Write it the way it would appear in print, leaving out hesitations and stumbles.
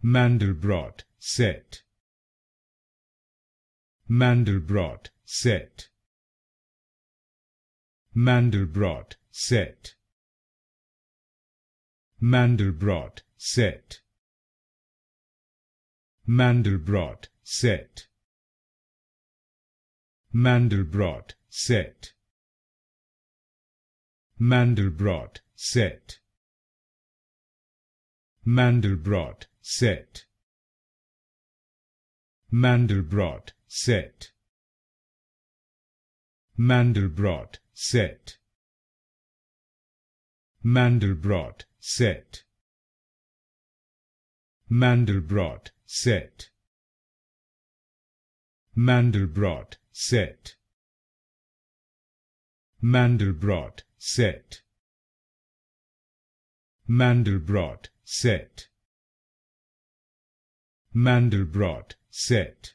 Mandelbrot Set. Mandelbrot Set. Mandelbrot Set. Mandelbrot Set. Mandelbrot Set. Mandelbrot Set. Mandelbrot Set. Mandelbrot Set. Mandelbrot Set. Mandelbrot Set. Mandelbrot Set. Mandelbrot Set. Mandelbrot Set. Mandelbrot Set. Mandelbrot Set. Mandelbrot Set.